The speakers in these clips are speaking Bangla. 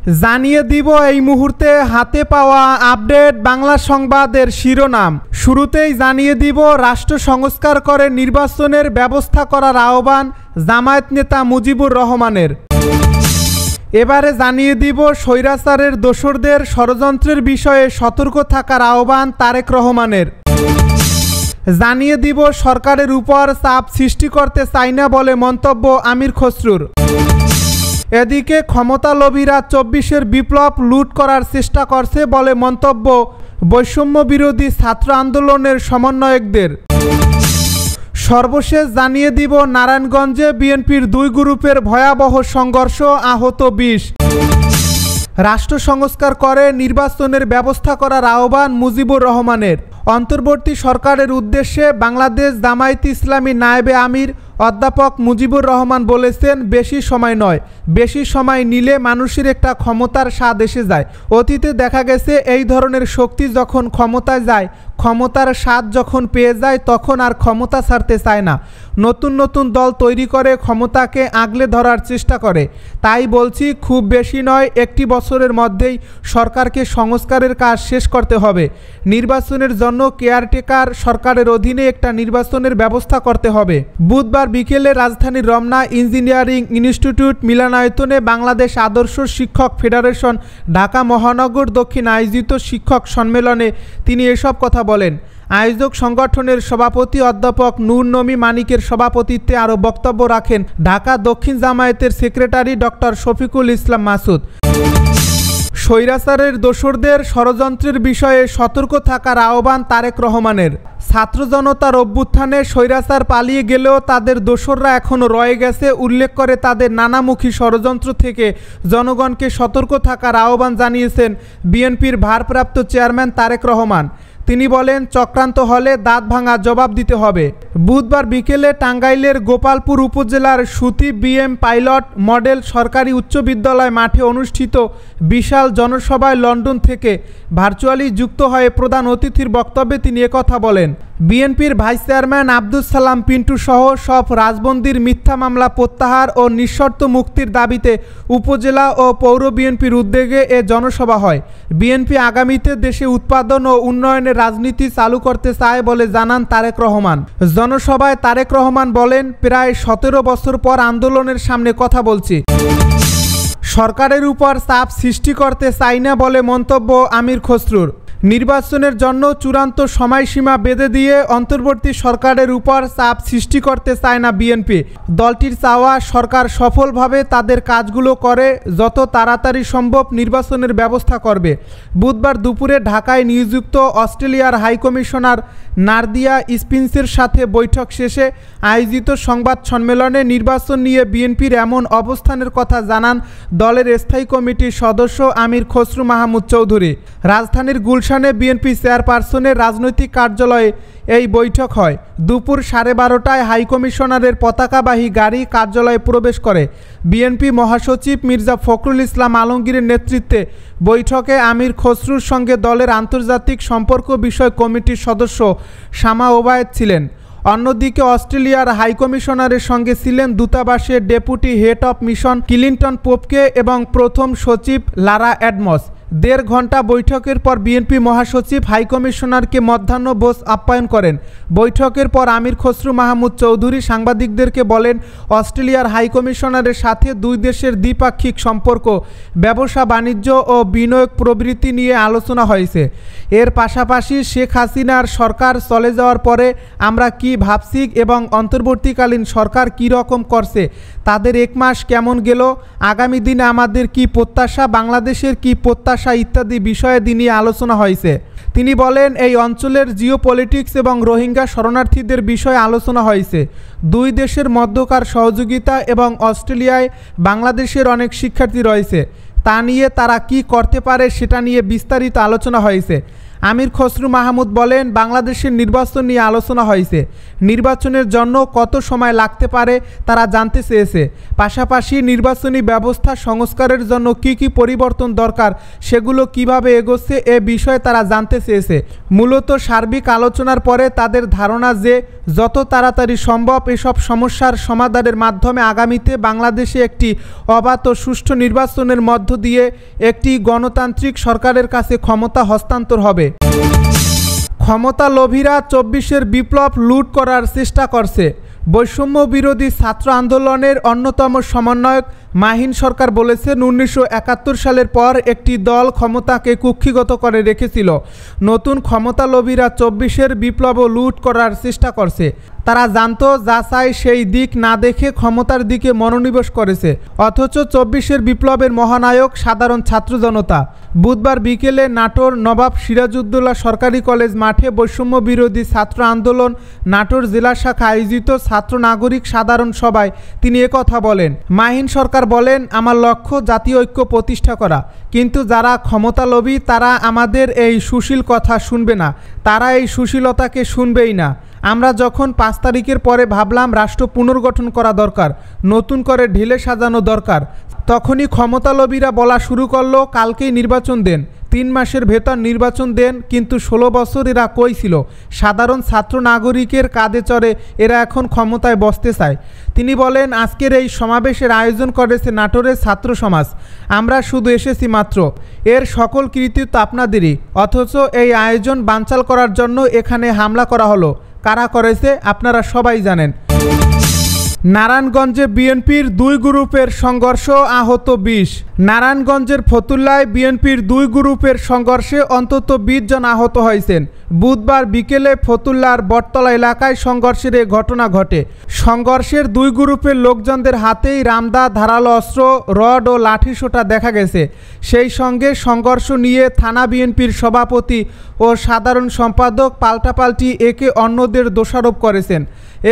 জানিয়ে দিব এই মুহূর্তে হাতে পাওয়া আপডেট বাংলা সংবাদের শিরোনাম। শুরুতেই জানিয়ে দিব রাষ্ট্র সংস্কার করে নির্বাচনের ব্যবস্থা করার আহ্বান জামায়াত নেতা মুজিবুর রহমানের। এবারে জানিয়ে দিব স্বৈরাচারের দোসরদের ষড়যন্ত্রের বিষয়ে সতর্ক থাকার আহ্বান তারেক রহমানের। জানিয়ে দিব সরকারের উপর চাপ সৃষ্টি করতে চাই না বলে মন্তব্য আমির খসরুর। এদিকে ক্ষমতালোভীরা ২৪-এর বিপ্লব লুট করার চেষ্টা করছে বলে মন্তব্য বৈষম্য বিরোধী ছাত্র আন্দোলনের সমন্বয়কদের। সর্বশেষ জানিয়ে দিব নারায়ণগঞ্জে বিএনপির ২ গ্রুপের ভয়াবহ সংঘর্ষ, আহত ২০। রাষ্ট্র সংস্কার করে নির্বাচনের ব্যবস্থা করার আহ্বান মুজিবুর রহমানের। অন্তর্বর্তী সরকারের উদ্দেশ্যে বাংলাদেশ জামায়াতে ইসলামী নায়েবে আমির অধ্যাপক মুজিবুর রহমান বলেছেন, বেশি সময় নয়, বেশি সময় নিলে মানুষের একটা ক্ষমতার স্বাদ এসে যায়। অতীতে দেখা গেছে এই ধরনের শক্তি যখন ক্ষমতায় যায়, ক্ষমতার স্বাদ যখন পেয়ে যায় তখন আর ক্ষমতা ছাড়তে চায় না, নতুন নতুন দল তৈরি করে ক্ষমতাকে আগলে ধরার চেষ্টা করে। তাই বলছি, খুব বেশি নয়, 1 বছরের মধ্যেই সরকারকে সংস্কারের কাজ শেষ করতে হবে। নির্বাচনের জন্য কেয়ারটেকার সরকারের অধীনে একটা নির্বাচনের ব্যবস্থা করতে হবে। বুধবার বিকেলে রাজধানীর রমনা ইঞ্জিনিয়ারিং ইনস্টিটিউট মিলনায়তনে বাংলাদেশ আদর্শ শিক্ষক ফেডারেশন ঢাকা মহানগর দক্ষিণ আয়োজিত শিক্ষক সম্মেলনে তিনি এসব কথা বলেন। আয়োজক সংগঠনের সভাপতি অধ্যাপক নূর নবী মানিকের সভাপতিত্বে আরও বক্তব্য রাখেন ঢাকা দক্ষিণ জামায়াতের সেক্রেটারি ডক্টর শফিকুল ইসলাম মাসুদ। স্বৈরাচারের দোসরদের ষড়যন্ত্রের বিষয়ে সতর্ক থাকার আহ্বান তারেক রহমানের। ছাত্র জনতার অভ্যুত্থানে স্বৈরাচার পালিয়ে গেলেও তাদের দোসররা এখনও রয়ে গেছে উল্লেখ করে তাদের নানামুখী ষড়যন্ত্র থেকে জনগণকে সতর্ক থাকার আহ্বান জানিয়েছেন বিএনপির ভারপ্রাপ্ত চেয়ারম্যান তারেক রহমান। তিনি বলেন, চক্রান্ত হলে দাঁত ভাঙা জবাব দিতে হবে। বুধবার বিকেলে টাঙ্গাইলের গোপালপুর উপজেলার সুতি বিএম পাইলট মডেল সরকারি উচ্চ বিদ্যালয় মাঠে অনুষ্ঠিত বিশাল জনসভায় লন্ডন থেকে ভার্চুয়ালি যুক্ত হয়ে প্রধান অতিথির বক্তব্যে তিনি একথা বলেন। বিএনপির ভাইস চেয়ারম্যান আব্দুস সালাম পিন্টু সহ সব রাজবন্দীর মিথ্যা মামলা প্রত্যাহার ও নিঃশর্ত মুক্তির দাবিতে উপজেলা ও পৌর বিএনপির উদ্যোগে এ জনসভা হয়। বিএনপি আগামীতে দেশে উৎপাদন ও উন্নয়নের রাজনীতি চালু করতে চায় বলে জানান তারেক রহমান। জনসভায় তারেক রহমান বলেন, প্রায় 17 বছর পর আন্দোলনের সামনে কথা বলছি। সরকারের উপর চাপ সৃষ্টি করতে চাই না বলে মন্তব্য আমির খসরুর। নির্বাচনের জন্য চূড়ান্ত সময়সীমা বেঁধে দিয়ে অন্তর্বর্তী সরকারের উপর চাপ সৃষ্টি করতে চায় না বিএনপি। দলটির চাওয়া সরকার সফলভাবে তাদের কাজগুলো করে যত তাড়াতাড়ি সম্ভব নির্বাচনের ব্যবস্থা করবে। বুধবার দুপুরে ঢাকায় নিযুক্ত অস্ট্রেলিয়ার হাইকমিশনার নার্দিয়া স্পিন্সের সাথে বৈঠক শেষে আয়োজিত সংবাদ সম্মেলনে নির্বাচন নিয়ে বিএনপির এমন অবস্থানের কথা জানান দলের স্থায়ী কমিটির সদস্য আমির খসরু মাহমুদ চৌধুরী। রাজধানীর গুলশানে বিএনপি চেয়ারপারসনের রাজনৈতিক কার্যালয়ে এই বৈঠক হয়। দুপুর 12:30টায় হাইকমিশনারের পতাকাবাহী গাড়ি কার্যালয়ে প্রবেশ করে। বিএনপি মহাসচিব মির্জা ফখরুল ইসলাম আলমগীরের নেতৃত্বে বৈঠকে আমির খসরুর সঙ্গে দলের আন্তর্জাতিক সম্পর্ক বিষয় কমিটির সদস্য শামা ওবায়েদ ছিলেন। অন্যদিকে অস্ট্রেলিয়ার হাইকমিশনারের সঙ্গে ছিলেন দূতাবাসের deputy head of mission Clinton পোপকে এবং প্রথম সচিব লারা অ্যাডমস। 1.5 ঘন্টা বৈঠকের পর বিএনপি মহাসচিব হাইকমিশনারকে মধ্যাহ্নভোজ আপ্যায়ন করেন। বৈঠকের পর আমির খসরু মাহমুদ চৌধুরী সাংবাদিকদেরকে বলেন, অস্ট্রেলিয়ার হাইকমিশনারের সাথে 2 দেশের দ্বিপাক্ষিক সম্পর্ক, ব্যবসা বাণিজ্য ও বিনিয়োগ প্রবৃত্তি নিয়ে আলোচনা হয়েছে। এর পাশাপাশি শেখ হাসিনার সরকার চলে যাওয়ার পরে আমরা কি ভাবছি এবং অন্তর্বর্তীকালীন সরকার কী রকম করছে, তাদের 1 মাস কেমন গেল, আগামী দিনে আমাদের কি প্রত্যাশা, বাংলাদেশের কি প্রত্যাশা ইত্যাদি বিষয়াদি নিয়ে আলোচনা হয়েছে। তিনি বলেন, এই অঞ্চলের জিওপলিটিক্স এবং রোহিঙ্গা শরণার্থীদের বিষয়ে আলোচনা হয়েছে। 2 দেশের মধ্যকার সহযোগিতা এবং অস্ট্রেলিয়ায় বাংলাদেশের অনেক শিক্ষার্থী রয়েছে, তা নিয়ে তারা কি করতে পারে সেটা নিয়ে বিস্তারিত আলোচনা হয়েছে। আমির খসরু মাহমুদ বলেন, বাংলাদেশের নির্বাচন নিয়ে আলোচনা হয়েছে। নির্বাচনের জন্য কত সময় লাগতে পারে তারা জানতে চেয়েছে। পাশাপাশি নির্বাচনী ব্যবস্থা সংস্কারের জন্য কি কি পরিবর্তন দরকার সেগুলো কিভাবে এগোচ্ছে এ বিষয়ে তারা জানতে চেয়েছে। মূলত সার্বিক আলোচনার পরে তাদের ধারণা যে যত তাড়াতাড়ি সম্ভব এসব সমস্যার সমাধানের মাধ্যমে আগামীতে বাংলাদেশে একটি অবাধ ও সুষ্ঠু নির্বাচনের মধ্য দিয়ে একটি গণতান্ত্রিক সরকারের কাছে ক্ষমতা হস্তান্তর হবে। ক্ষমতা লোভীরা 24-এর বিপ্লব লুট করার চেষ্টা করছে। বৈষম্য বিরোধী ছাত্র আন্দোলনের অন্যতম সমন্বয়ক মাহিন সরকার বলেছেন, 1971 সালের পর একটি দল ক্ষমতাকে কুক্ষিগত করে রেখেছিল। নতুন ক্ষমতালোভীরা 24-এর বিপ্লব লুট করার চেষ্টা করছে। তারা জানতো যা চায় সেই দিক না দেখে ক্ষমতার দিকে মনোনিবেশ করেছে। অথচ 24-এর বিপ্লবের মহানায়ক সাধারণ ছাত্র জনতা। বুধবার বিকেলে নাটোর নবাব সিরাজউদ্দৌলা সরকারি কলেজ মাঠে বৈষম্য বিরোধী ছাত্র আন্দোলন নাটোর জেলা শাখা আয়োজিত ছাত্র নাগরিক সাধারণ সভায় তিনি একথা বলেন। মাহিন সরকার বলেন, আমার লক্ষ্য জাতীয় ঐক্য প্রতিষ্ঠা করা, কিন্তু যারা ক্ষমতালোভী তারা আমাদের এই সুশীল কথা শুনবে না, তারা এই সুশীলতাকে শুনবেই না। আমরা যখন 5 তারিখের পরে ভাবলাম রাষ্ট্র পুনর্গঠন করা দরকার, নতুন করে ঢেলে সাজানো দরকার, তখনই ক্ষমতালোভীরা বলা শুরু করলো কালকেই নির্বাচন দেন, 3 মাসের ভেতর নির্বাচন দেন। কিন্তু 16 বছর এরা কই ছিল? সাধারণ ছাত্র নাগরিকের কাঁধে চড়ে এরা এখন ক্ষমতায় বসতে চায়। তিনি বলেন, আজকের এই সমাবেশের আয়োজন করেছে নাটোরের ছাত্র সমাজ। আমরা শুধু এসেছি মাত্র, এর সকল কৃতিত্ব আপনাদেরই। অথচ এই আয়োজন বানচাল করার জন্য এখানে হামলা করা হলো। কারা করেছে আপনারা সবাই জানেন। নারায়ণগঞ্জে বিএনপির 2 গ্রুপের সংঘর্ষ, আহত 20। নারায়ণগঞ্জের ফতুল্লায় বিএনপির 2 গ্রুপের সংঘর্ষে অন্তত 20 জন আহত হয়েছেন। বুধবার বিকেলে ফতুল্লার বটতলা এলাকায় সংঘর্ষের এই ঘটনা ঘটে। সংঘর্ষের 2 গ্রুপের লোকজনদের হাতেই রামদা, ধারালো অস্ত্র, রড ও লাঠিসোঁটা দেখা গেছে। সেই সঙ্গে সংঘর্ষ নিয়ে থানা বিএনপির সভাপতি ও সাধারণ সম্পাদক পাল্টাপাল্টি একে অন্যদের দোষারোপ করেছেন।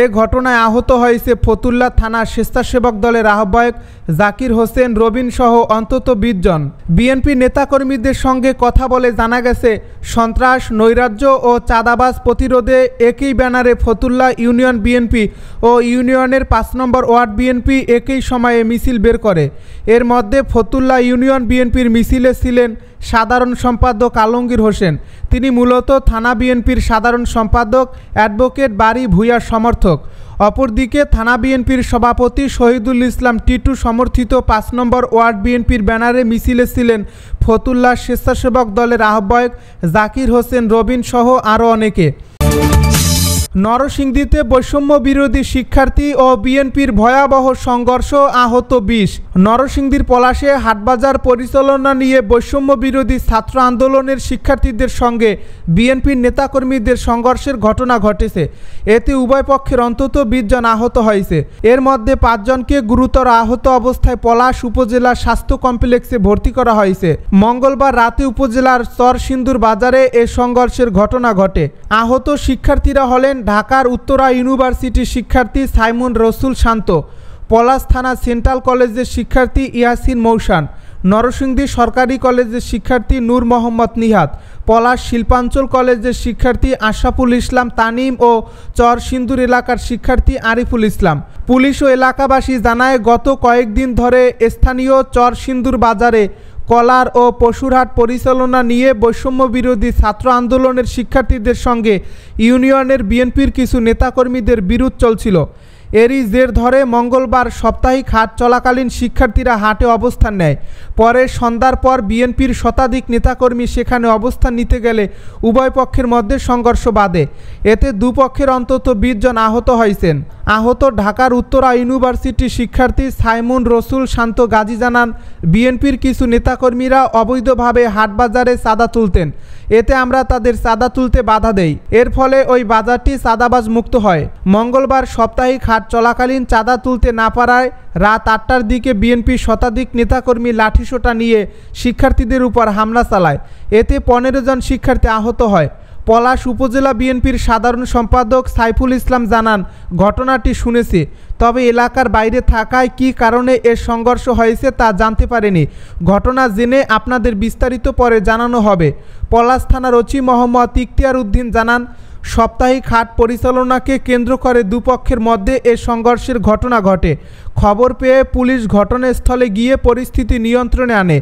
এ ঘটনায় আহত হয়েছে ফতুল্লা থানার স্বেচ্ছাসেবক দলের আহ্বায়ক জাকির হোসেন রবিন সহ অন্তত 20 জন। বিএনপি নেতাকর্মীদের সঙ্গে কথা বলে জানা গেছে, সন্ত্রাস, নৈরাজ্য ও চাঁদাবাজ প্রতিরোধে একই ব্যানারে ফতুল্লা ইউনিয়ন বিএনপি ও ইউনিয়নের 5 নম্বর ওয়ার্ড বিএনপি একই সময়ে মিছিল বের করে। এর মধ্যে ফতুল্লা ইউনিয়ন বিএনপির মিছিলে ছিলেন সাধারণ সম্পাদক আলমগীর হোসেন। তিনি মূলত থানা বিএনপির সাধারণ সম্পাদক অ্যাডভোকেট বারী ভূঁইয়ার সমর্থক। অপরদিকে থানা বিএনপির সভাপতি শহীদুল ইসলাম টিটু সমর্থিত 5 নম্বর ওয়ার্ড বিএনপির ব্যানারে মিছিলে ছিলেন ফতুল্লা স্বেচ্ছাসেবক দলের আহ্বায়ক জাকির হোসেন রবিন সহ আরও অনেকে। নরসিংদীতে বৈষম্য বিরোধী শিক্ষার্থী ও বিএনপির ভয়াবহ সংঘর্ষ, আহত 20। নরসিংদীর পলাশে হাটবাজার পরিচালনা নিয়ে বৈষম্য বিরোধী ছাত্র আন্দোলনের শিক্ষার্থীদের সঙ্গে বিএনপির নেতাকর্মীদের সংঘর্ষের ঘটনা ঘটেছে। এতে উভয় পক্ষের অন্তত 20 জন আহত হয়েছে। এর মধ্যে 5 জনকে গুরুতর আহত অবস্থায় পলাশ উপজেলা স্বাস্থ্য কমপ্লেক্সে ভর্তি করা হয়েছে। মঙ্গলবার রাতে উপজেলার চরসিন্দুর বাজারে এ সংঘর্ষের ঘটনা ঘটে। আহত শিক্ষার্থীরা হলেন ঢাকার উত্তরা ইউনিভার্সিটির শিক্ষার্থী সাইমুন রসুল শান্ত, পলাশ থানা সেন্ট্রাল কলেজের শিক্ষার্থী ইয়াসিন মৌসান, নরসিংদী সরকারি কলেজের শিক্ষার্থী নূর মোহাম্মদ নিহাত, পলাশ শিল্পাঞ্চল কলেজের শিক্ষার্থী আশরাফুল ইসলাম তানিম ও চরসিন্দুর এলাকার শিক্ষার্থী আরিফুল ইসলাম। পুলিশ ও এলাকাবাসী জানায়, গত কয়েকদিন ধরে স্থানীয় চরসিন্দুর বাজারে কলার ও পশুরহাট পরিচালনা নিয়ে বৈষম্য বিরোধী ছাত্র আন্দোলনের শিক্ষার্থীদের সঙ্গে ইউনিয়নের বিএনপির কিছু নেতাকর্মীদের বিরোধ চলছিল। এরই জের ধরে মঙ্গলবার সাপ্তাহিক হাট চলাকালীন শিক্ষার্থীরা হাটে অবস্থান নেয়। পরে সন্ধ্যার পর বিএনপির শতাধিক নেতাকর্মী সেখানে অবস্থান নিতে গেলে উভয় পক্ষের মধ্যে সংঘর্ষ বাধে। এতে দুপক্ষের অন্তত 20 জন আহত হয়েছেন। আহত ঢাকার উত্তরা ইউনিভার্সিটির শিক্ষার্থী সাইমুন রসুল শান্ত গাজী জানান, বিএনপির কিছু নেতাকর্মীরা অবৈধভাবে হাটবাজারে চাঁদা তুলতেন। এতে আমরা তাদের চাঁদা তুলতে বাধা দেই। এর ফলে ওই বাজারটি চাঁদাবাজ মুক্ত হয়। মঙ্গলবার সাপ্তাহিক হাট চলাকালীন চাঁদা তুলতে না পারায় রাত 8টার দিকে বিএনপির শতাধিক নেতাকর্মী লাঠিসোঁটা নিয়ে শিক্ষার্থীদের উপর হামলা চালায়। এতে 15 জন শিক্ষার্থী আহত হয়। পলাশ উপজেলা বিএনপির সাধারণ সম্পাদক সাইফুল ইসলাম জানান, ঘটনাটি শুনেছি, তবে এলাকার বাইরে থাকায় কী কারণে এর সংঘর্ষ হয়েছে তা জানতে পারেনি। ঘটনা জেনে আপনাদের বিস্তারিত পরে জানানো হবে। পলাশ থানার ওসি মোহাম্মদ ইখতিয়ার উদ্দিন জানান, সাপ্তাহিক হাট পরিচালনাকে কেন্দ্র করে দুপক্ষের মধ্যে এ সংঘর্ষের ঘটনা ঘটে। খবর পেয়ে পুলিশ ঘটনাস্থলে গিয়ে পরিস্থিতি নিয়ন্ত্রণে আনে।